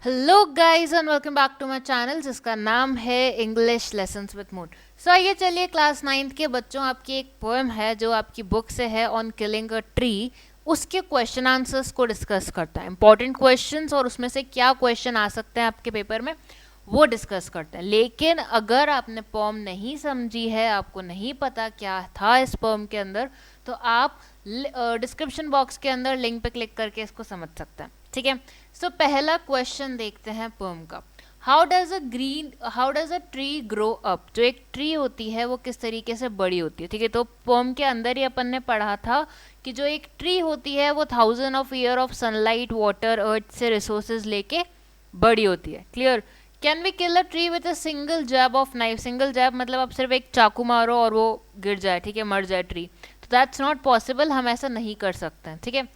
Hello guys and welcome back to my channel जिसका नाम है इंग्लिश लेसन्स विद मून। सो आइए चलिए क्लास 9th के बच्चों, आपकी एक पोएम है जो आपकी बुक से है ऑन किलिंग अ ट्री, उसके क्वेश्चन आंसर्स को डिस्कस करता है। इंपॉर्टेंट क्वेश्चंस और उसमें से क्या क्वेश्चन आ सकते हैं आपके पेपर में वो डिस्कस करते हैं। लेकिन अगर आपने पोएम नहीं समझी है, आपको नहीं पता क्या था इस पोएम के अंदर, तो आप डिस्क्रिप्शन बॉक्स के अंदर लिंक पे क्लिक करके इसको समझ सकते हैं। ठीक है, सो पहला क्वेश्चन देखते हैं पोएम का। How does a tree grow up? जो एक ट्री होती है वो किस तरीके से बड़ी होती है। ठीक है, तो पोएम के अंदर ही अपन ने पढ़ा था कि जो एक ट्री होती है वो 1000 of year of sunlight, water, earth से रिसोर्सेज लेके बड़ी होती है। Clear? Can we kill a tree with a single jab of knife? Single jab मतलब आप सिर्फ एक चाकू मारो और वो गिर जाए, ठीक है, मर जाए ट्री, तो दैट्स नॉट पॉसिबल, हम ऐसा नहीं कर सकते हैं। ठीक है,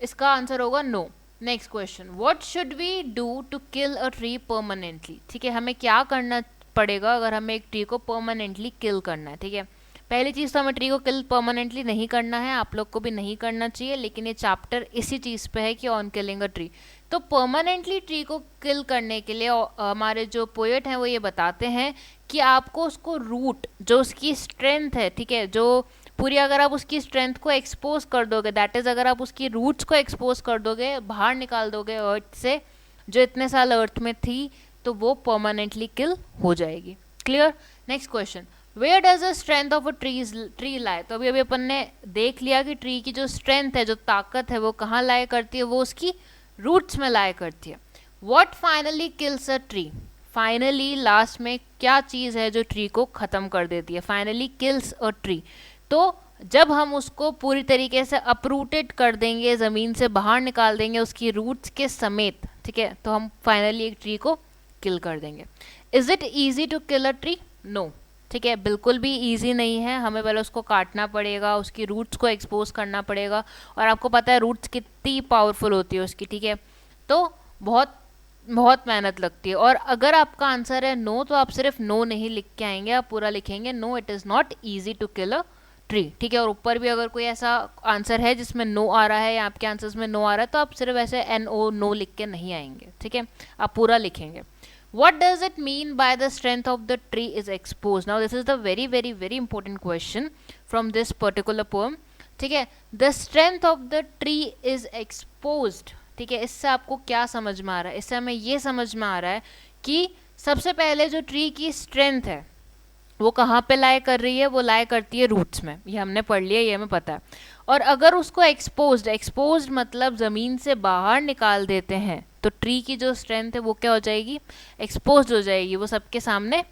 इसका आंसर होगा no. Next question, what should we do to kill a tree permanently? ठीक है, हमें क्या करना पड़ेगा अगर हमें एक ट्री को परमानेंटली किल करना है। ठीक है, पहली चीज़ तो हमें ट्री को किल परमानेंटली नहीं करना है, आप लोग को भी नहीं करना चाहिए, लेकिन ये चैप्टर इसी चीज़ पे है कि ऑन किलिंग अ ट्री। तो परमानेंटली ट्री को किल करने के लिए हमारे जो पोएट हैं वो ये बताते हैं कि आपको उसको रूट, जो उसकी स्ट्रेंथ है, ठीक है, जो पूरी अगर आप उसकी स्ट्रेंथ को एक्सपोज कर दोगे, दैट इज अगर आप उसकी रूट्स को एक्सपोज कर दोगे, बाहर निकाल दोगे अर्थ से, जो इतने साल अर्थ में थी, तो वो परमानेंटली किल हो जाएगी। Clear? Next question, where does the strength of a tree lie? तो अभी अभी अपन ने देख लिया कि ट्री की जो स्ट्रेंथ है, जो ताकत है, वो कहाँ लाया करती है, वो उसकी रूट्स में लाया करती है। What finally kills a tree? Finally last में क्या चीज़ है जो ट्री को ख़त्म कर देती है? फाइनली किल्स अ ट्री, तो जब हम उसको पूरी तरीके से अपरूटेड कर देंगे, ज़मीन से बाहर निकाल देंगे उसकी रूट्स के समेत, ठीक है, तो हम फाइनली एक ट्री को किल कर देंगे। Is it easy to kill a tree? No. ठीक है, बिल्कुल भी ईजी नहीं है, हमें पहले उसको काटना पड़ेगा, उसकी रूट्स को एक्सपोज करना पड़ेगा, और आपको पता है रूट्स कितनी पावरफुल होती है उसकी। ठीक है, तो बहुत बहुत मेहनत लगती है। और अगर आपका आंसर है नो, तो आप सिर्फ नो नहीं लिख के आएंगे, आप पूरा लिखेंगे no, it is not easy to kill a tree. ठीक है, और ऊपर भी अगर कोई ऐसा आंसर है जिसमें नो आ रहा है या आपके आंसर्स में नो आ रहा है, तो आप सिर्फ ऐसे NO नो लिख के नहीं आएंगे। ठीक है, आप पूरा लिखेंगे। What does it mean by the strength of the tree is exposed? Now this is the very important question from this particular poem. ठीक है, the strength of the tree is exposed. ठीक है, इससे आपको क्या समझ में आ रहा है? इससे हमें ये समझ में आ रहा है कि सबसे पहले जो ट्री की स्ट्रेंथ है वो कहाँ पे लाए कर रही है? वो लाए करती है रूट्स में, ये हमने पढ़ लिया, ये हमें पता है। और अगर उसको एक्सपोज्ड मतलब ज़मीन से बाहर निकाल देते हैं, तो ट्री की जो स्ट्रेंथ है वो क्या हो जाएगी? एक्सपोज्ड हो जाएगी, वो सबके सामने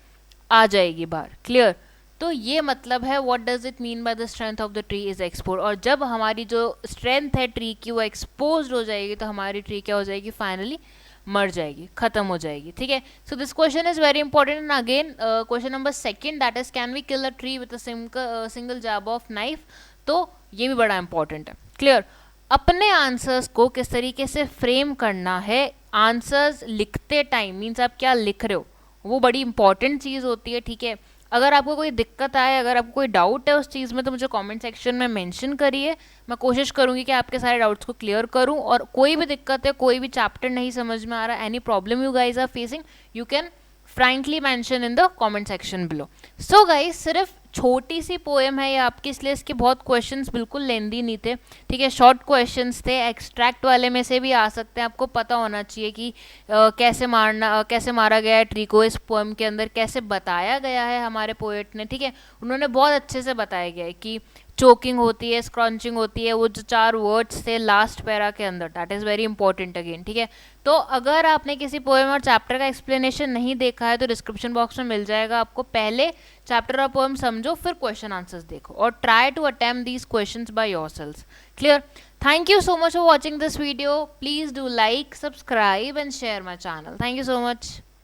आ जाएगी बाहर। क्लियर? तो ये मतलब है what does it mean by the strength of the tree is expose. और जब हमारी जो स्ट्रेंथ है ट्री की वो एक्सपोज्ड हो जाएगी, तो हमारी ट्री क्या हो जाएगी? फाइनली मर जाएगी, खत्म हो जाएगी। ठीक है, so this question is very important. And again question number 2 that is can we kill a tree with a single jab of knife, तो ये भी बड़ा इंपॉर्टेंट है। क्लियर? अपने आंसर्स को किस तरीके से फ्रेम करना है, आंसर्स लिखते टाइम, मीन्स आप क्या लिख रहे हो, वो बड़ी इंपॉर्टेंट चीज़ होती है। ठीक है, अगर आपको कोई दिक्कत आए, अगर आपको कोई डाउट है उस चीज़ में, तो मुझे कमेंट सेक्शन में मेंशन करिए, मैं कोशिश करूंगी कि आपके सारे डाउट्स को क्लियर करूं। और कोई भी दिक्कत है, कोई भी चैप्टर नहीं समझ में आ रहा, any problem you guys are facing, you can frankly mention in the comment section below. So guys, सिर्फ छोटी सी पोएम है ये आपकी, इसलिए इसके बहुत क्वेश्चंस बिल्कुल लेंदी नहीं थे। ठीक है, शॉर्ट क्वेश्चंस थे, एक्सट्रैक्ट वाले में से भी आ सकते हैं। आपको पता होना चाहिए कि कैसे मारा गया है ट्री को इस पोएम के अंदर, कैसे बताया गया है हमारे पोएट ने। ठीक है, उन्होंने बहुत अच्छे से बताया गया है कि चोकिंग होती है, स्क्रंचिंग होती है, वो जो 4 वर्ड्स थे लास्ट पैरा के अंदर, that is very important again. ठीक है, तो अगर आपने किसी पोएम और चैप्टर का एक्सप्लेनेशन नहीं देखा है, तो डिस्क्रिप्शन बॉक्स में मिल जाएगा आपको। पहले चैप्टर और पोएम समझो, फिर क्वेश्चन आंसर्स देखो, और try to attempt these questions by yourselves. Clear? Thank you so much for watching this video. Please do like, subscribe and share my channel. Thank you so much.